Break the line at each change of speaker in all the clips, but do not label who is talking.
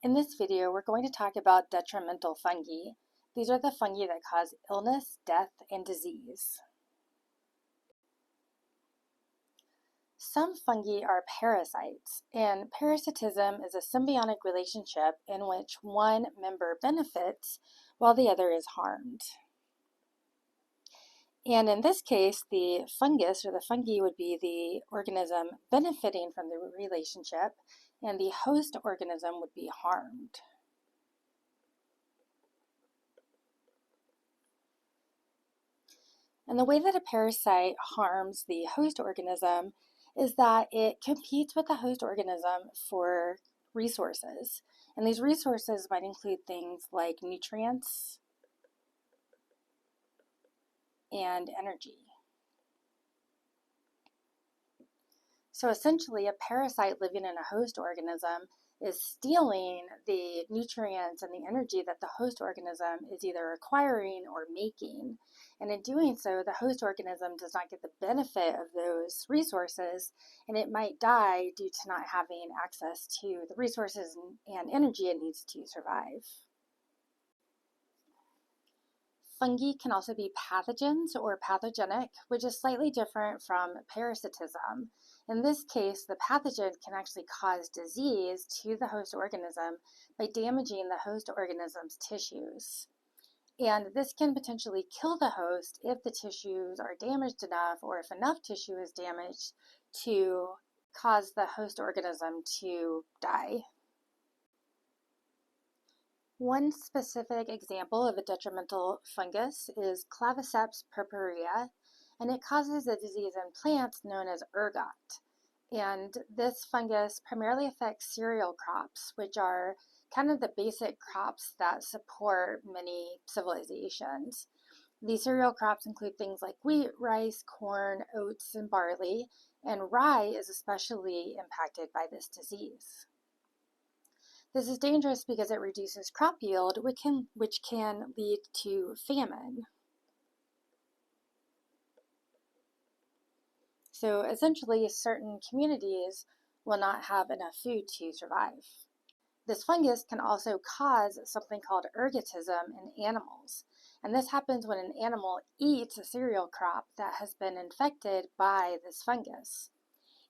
In this video, we're going to talk about detrimental fungi. These are the fungi that cause illness, death, and disease. Some fungi are parasites, and parasitism is a symbiotic relationship in which one member benefits while the other is harmed. And in this case, the fungus or the fungi would be the organism benefiting from the relationship, and the host organism would be harmed. And the way that a parasite harms the host organism is that it competes with the host organism for resources. And these resources might include things like nutrients and energy. So essentially, a parasite living in a host organism is stealing the nutrients and the energy that the host organism is either acquiring or making. And in doing so, the host organism does not get the benefit of those resources, and it might die due to not having access to the resources and energy it needs to survive. Fungi can also be pathogens or pathogenic, which is slightly different from parasitism. In this case, the pathogen can actually cause disease to the host organism by damaging the host organism's tissues. And this can potentially kill the host if the tissues are damaged enough, or if enough tissue is damaged to cause the host organism to die. One specific example of a detrimental fungus is Claviceps purpurea, and it causes a disease in plants known as ergot. And this fungus primarily affects cereal crops, which are kind of the basic crops that support many civilizations. These cereal crops include things like wheat, rice, corn, oats, and barley, and rye is especially impacted by this disease. This is dangerous because it reduces crop yield, which can lead to famine. So essentially, certain communities will not have enough food to survive. This fungus can also cause something called ergotism in animals. And this happens when an animal eats a cereal crop that has been infected by this fungus.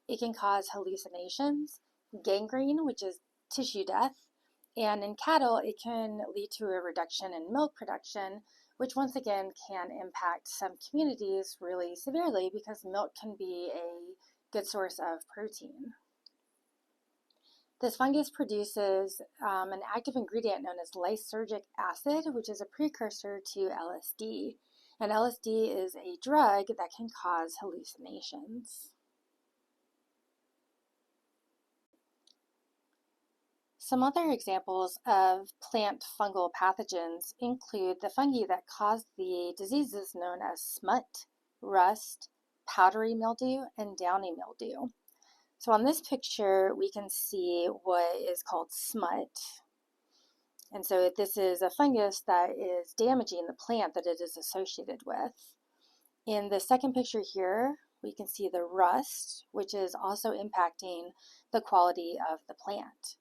It can cause hallucinations, gangrene, which is tissue death, and in cattle, it can lead to a reduction in milk production, which once again can impact some communities really severely because milk can be a good source of protein. This fungus produces an active ingredient known as lysergic acid, which is a precursor to LSD. And LSD is a drug that can cause hallucinations. Some other examples of plant fungal pathogens include the fungi that cause the diseases known as smut, rust, powdery mildew, and downy mildew. So on this picture, we can see what is called smut. And so this is a fungus that is damaging the plant that it is associated with. In the second picture here, we can see the rust, which is also impacting the quality of the plant.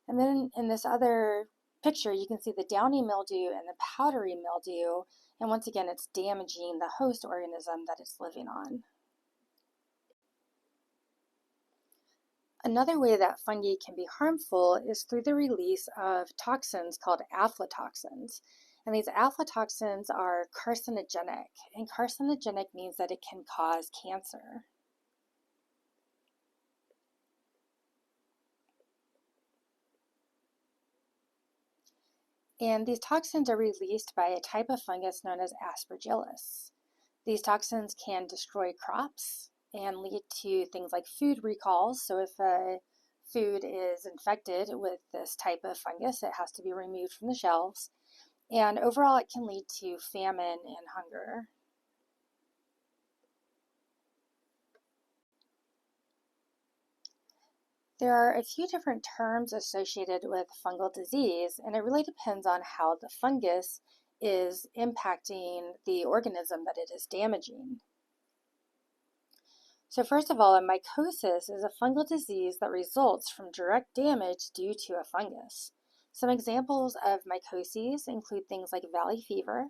And then in this other picture, you can see the downy mildew and the powdery mildew. And once again, it's damaging the host organism that it's living on. Another way that fungi can be harmful is through the release of toxins called aflatoxins. And these aflatoxins are carcinogenic. And carcinogenic means that it can cause cancer. And these toxins are released by a type of fungus known as aspergillus. These toxins can destroy crops and lead to things like food recalls. So if a food is infected with this type of fungus, it has to be removed from the shelves. And overall, it can lead to famine and hunger. There are a few different terms associated with fungal disease, and it really depends on how the fungus is impacting the organism that it is damaging. So first of all, a mycosis is a fungal disease that results from direct damage due to a fungus. Some examples of mycoses include things like valley fever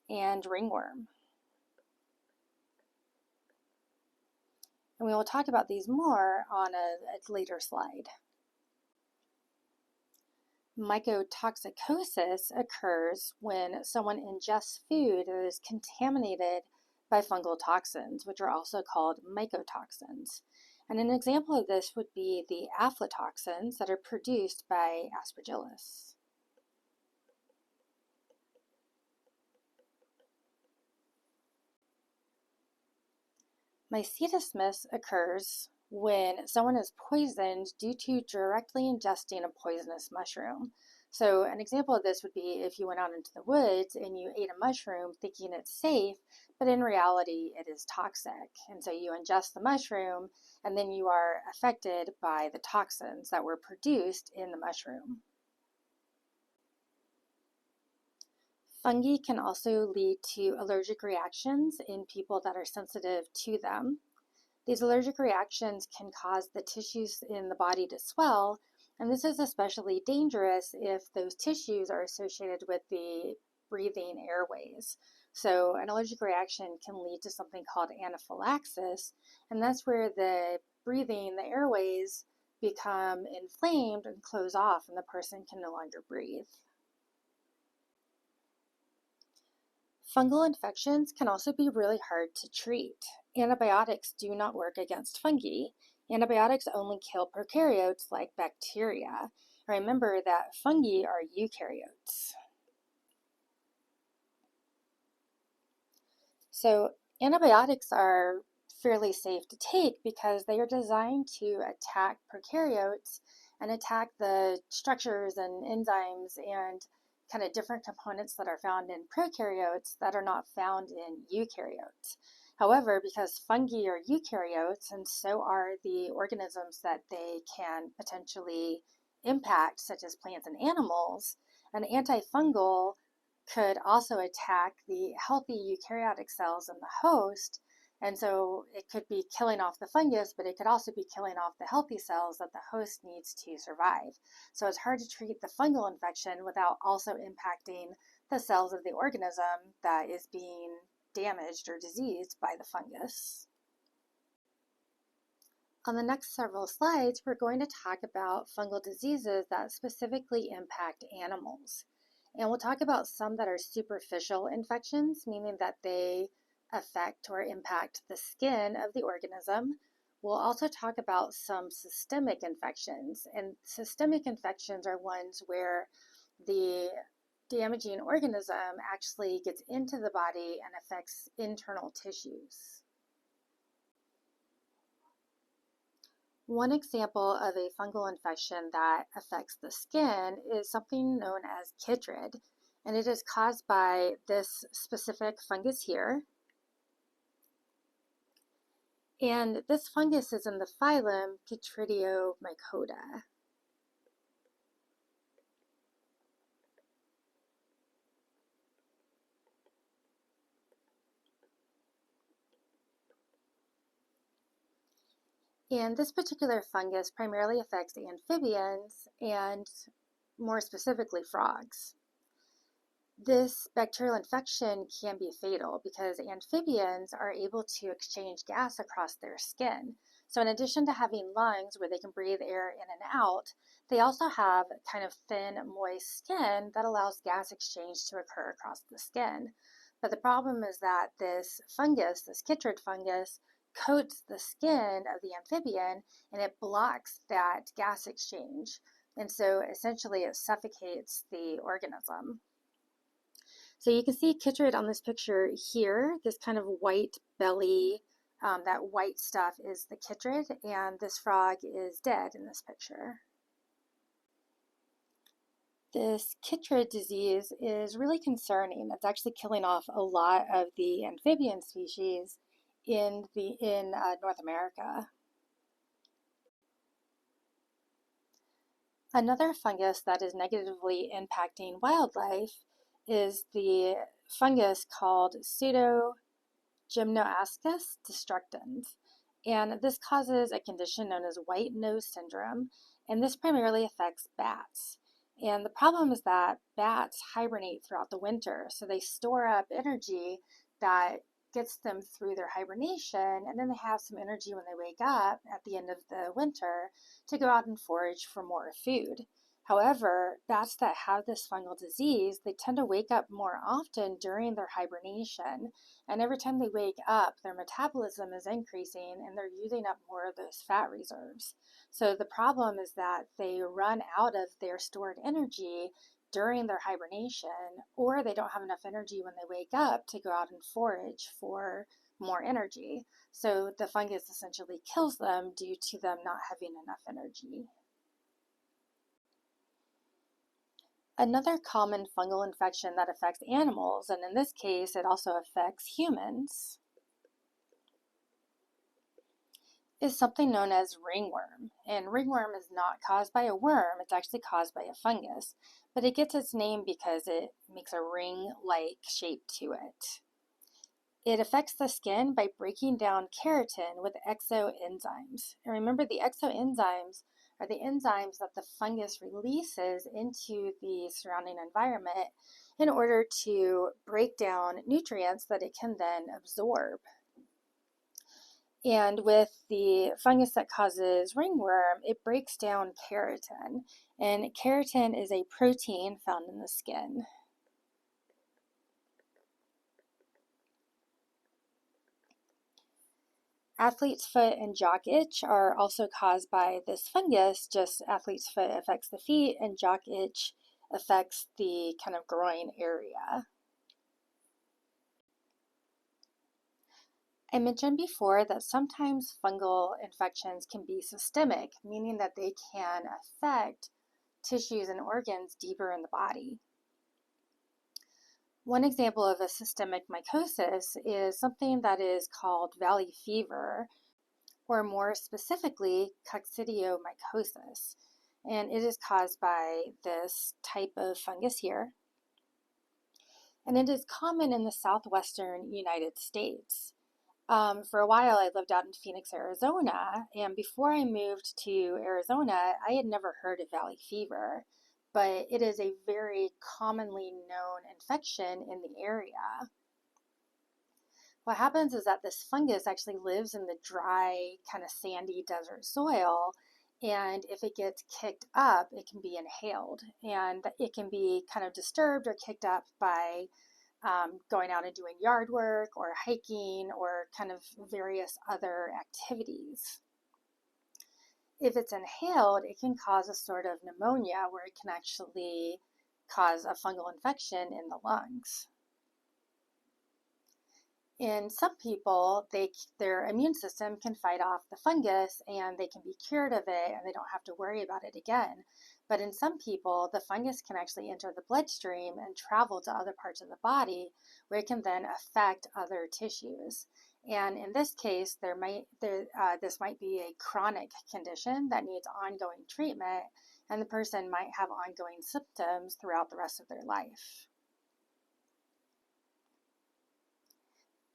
and ringworm. And we will talk about these more on a later slide. Mycotoxicosis occurs when someone ingests food that is contaminated by fungal toxins, which are also called mycotoxins. And an example of this would be the aflatoxins that are produced by Aspergillus. Mycetismus occurs when someone is poisoned due to directly ingesting a poisonous mushroom. So an example of this would be if you went out into the woods and you ate a mushroom thinking it's safe, but in reality it is toxic. And so you ingest the mushroom and then you are affected by the toxins that were produced in the mushroom. Fungi can also lead to allergic reactions in people that are sensitive to them. These allergic reactions can cause the tissues in the body to swell, and this is especially dangerous if those tissues are associated with the breathing airways. So an allergic reaction can lead to something called anaphylaxis, and that's where the airways become inflamed and close off, and the person can no longer breathe. Fungal infections can also be really hard to treat. Antibiotics do not work against fungi. Antibiotics only kill prokaryotes like bacteria. Remember that fungi are eukaryotes. So antibiotics are fairly safe to take because they are designed to attack prokaryotes and attack the structures and enzymes and kind of different components that are found in prokaryotes that are not found in eukaryotes. However, because fungi are eukaryotes and so are the organisms that they can potentially impact, such as plants and animals, an antifungal could also attack the healthy eukaryotic cells in the host. And so it could be killing off the fungus, but it could also be killing off the healthy cells that the host needs to survive. So it's hard to treat the fungal infection without also impacting the cells of the organism that is being damaged or diseased by the fungus. On the next several slides, we're going to talk about fungal diseases that specifically impact animals. And we'll talk about some that are superficial infections, meaning that they affect or impact the skin of the organism. We'll also talk about some systemic infections, and systemic infections are ones where the damaging organism actually gets into the body and affects internal tissues. One example of a fungal infection that affects the skin is something known as chytrid, and it is caused by this specific fungus here. And this fungus is in the phylum Chytridiomycota. And this particular fungus primarily affects amphibians and more specifically frogs. This bacterial infection can be fatal because amphibians are able to exchange gas across their skin. So in addition to having lungs where they can breathe air in and out, they also have kind of thin, moist skin that allows gas exchange to occur across the skin. But the problem is that this fungus, this chytrid fungus, coats the skin of the amphibian and it blocks that gas exchange. And so essentially it suffocates the organism. So you can see chytrid on this picture here, this kind of white belly, that white stuff is the chytrid, and this frog is dead in this picture. This chytrid disease is really concerning. It's actually killing off a lot of the amphibian species in North America. Another fungus that is negatively impacting wildlife is the fungus called Pseudogymnoascus destructans. And this causes a condition known as white nose syndrome, and this primarily affects bats. And the problem is that bats hibernate throughout the winter, so they store up energy that gets them through their hibernation, and then they have some energy when they wake up at the end of the winter to go out and forage for more food. However, bats that have this fungal disease, they tend to wake up more often during their hibernation. And every time they wake up, their metabolism is increasing and they're using up more of those fat reserves. So the problem is that they run out of their stored energy during their hibernation, or they don't have enough energy when they wake up to go out and forage for more energy. So the fungus essentially kills them due to them not having enough energy. Another common fungal infection that affects animals, and in this case it also affects humans, is something known as ringworm. And ringworm is not caused by a worm, it's actually caused by a fungus. But it gets its name because it makes a ring-like shape to it. It affects the skin by breaking down keratin with exoenzymes. And remember, the exoenzymes are the enzymes that the fungus releases into the surrounding environment in order to break down nutrients that it can then absorb. And with the fungus that causes ringworm, it breaks down keratin. And keratin is a protein found in the skin. Athlete's foot and jock itch are also caused by this fungus, just athlete's foot affects the feet and jock itch affects the kind of groin area. I mentioned before that sometimes fungal infections can be systemic, meaning that they can affect tissues and organs deeper in the body. One example of a systemic mycosis is something that is called valley fever, or more specifically, coccidiomycosis. And it is caused by this type of fungus here. And it is common in the southwestern United States. For a while, I lived out in Phoenix, Arizona, and before I moved to Arizona, I had never heard of valley fever, but it is a very commonly known infection in the area. What happens is that this fungus actually lives in the dry, kind of sandy desert soil, and if it gets kicked up, it can be inhaled, and it can be kind of disturbed or kicked up by going out and doing yard work or hiking or kind of various other activities. If it's inhaled, it can cause a sort of pneumonia where it can actually cause a fungal infection in the lungs. In some people, their immune system can fight off the fungus and they can be cured of it and they don't have to worry about it again. But in some people, the fungus can actually enter the bloodstream and travel to other parts of the body where it can then affect other tissues. And in this case, this might be a chronic condition that needs ongoing treatment, and the person might have ongoing symptoms throughout the rest of their life.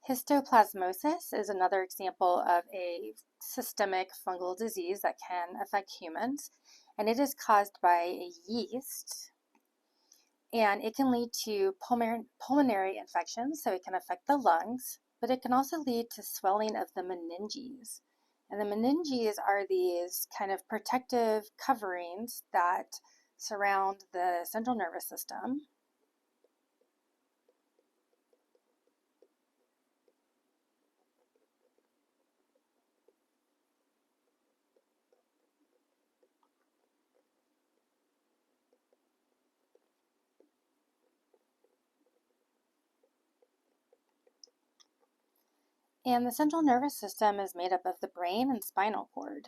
Histoplasmosis is another example of a systemic fungal disease that can affect humans, and it is caused by a yeast, and it can lead to pulmonary infections, so it can affect the lungs, but it can also lead to swelling of the meninges. And the meninges are these kind of protective coverings that surround the central nervous system. And the central nervous system is made up of the brain and spinal cord.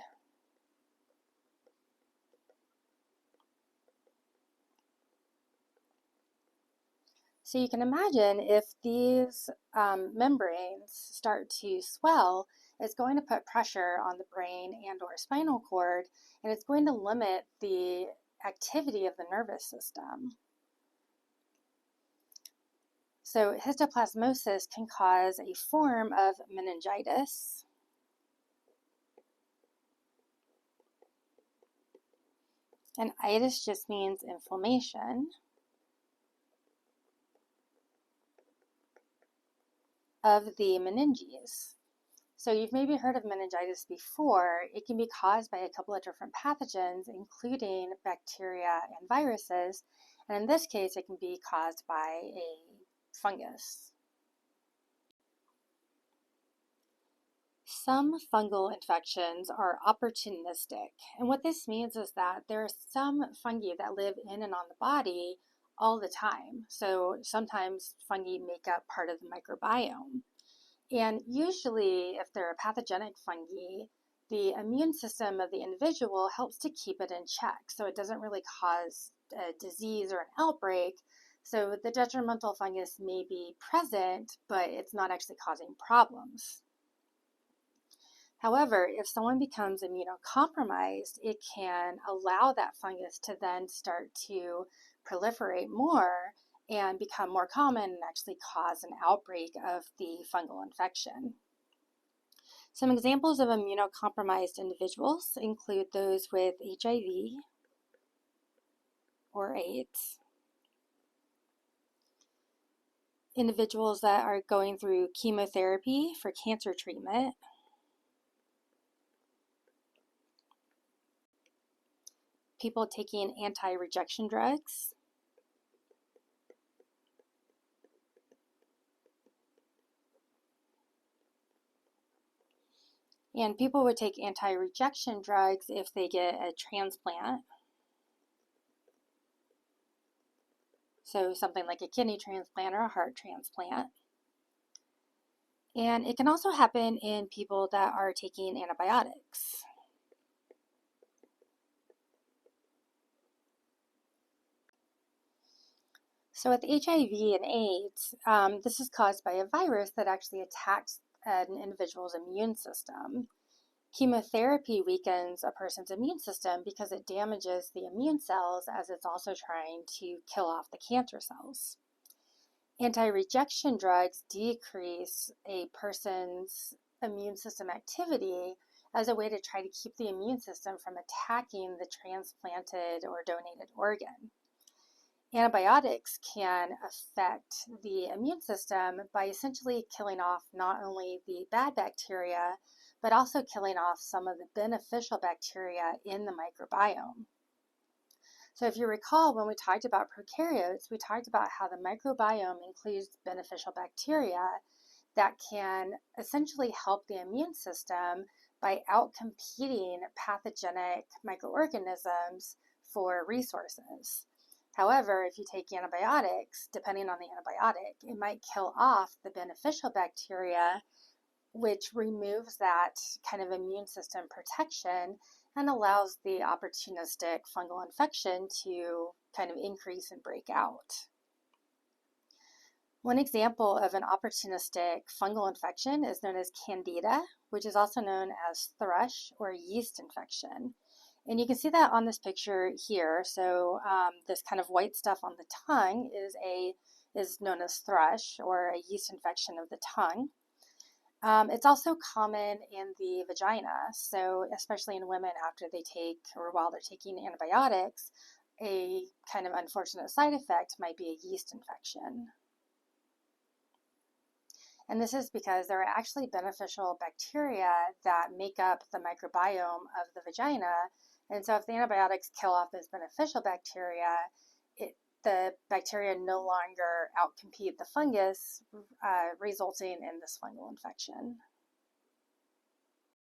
So you can imagine if these membranes start to swell, it's going to put pressure on the brain and or spinal cord, and it's going to limit the activity of the nervous system. So histoplasmosis can cause a form of meningitis. And itis just means inflammation of the meninges. So you've maybe heard of meningitis before. It can be caused by a couple of different pathogens, including bacteria and viruses. And in this case, it can be caused by a fungus. Some fungal infections are opportunistic. And what this means is that there are some fungi that live in and on the body all the time. So sometimes fungi make up part of the microbiome. And usually, if they're a pathogenic fungi, the immune system of the individual helps to keep it in check. So it doesn't really cause a disease or an outbreak. So the detrimental fungus may be present, but it's not actually causing problems. However, if someone becomes immunocompromised, it can allow that fungus to then start to proliferate more and become more common and actually cause an outbreak of the fungal infection. Some examples of immunocompromised individuals include those with HIV or AIDS, individuals that are going through chemotherapy for cancer treatment, people taking anti-rejection drugs, and people would take anti-rejection drugs if they get a transplant. So something like a kidney transplant or a heart transplant. And it can also happen in people that are taking antibiotics. So with HIV and AIDS, this is caused by a virus that actually attacks an individual's immune system. Chemotherapy weakens a person's immune system because it damages the immune cells as it's also trying to kill off the cancer cells. Anti-rejection drugs decrease a person's immune system activity as a way to try to keep the immune system from attacking the transplanted or donated organ. Antibiotics can affect the immune system by essentially killing off not only the bad bacteria, but also killing off some of the beneficial bacteria in the microbiome. So if you recall, when we talked about prokaryotes, we talked about how the microbiome includes beneficial bacteria that can essentially help the immune system by outcompeting pathogenic microorganisms for resources. However, if you take antibiotics, depending on the antibiotic, it might kill off the beneficial bacteria, which removes that kind of immune system protection and allows the opportunistic fungal infection to kind of increase and break out. One example of an opportunistic fungal infection is known as candida, which is also known as thrush or yeast infection. And you can see that on this picture here. So this kind of white stuff on the tongue is known as thrush or a yeast infection of the tongue. It's also common in the vagina, so especially in women after they take or while they're taking antibiotics, a kind of unfortunate side effect might be a yeast infection. And this is because there are actually beneficial bacteria that make up the microbiome of the vagina. And so if the antibiotics kill off those beneficial bacteria, the bacteria no longer outcompete the fungus, resulting in this fungal infection.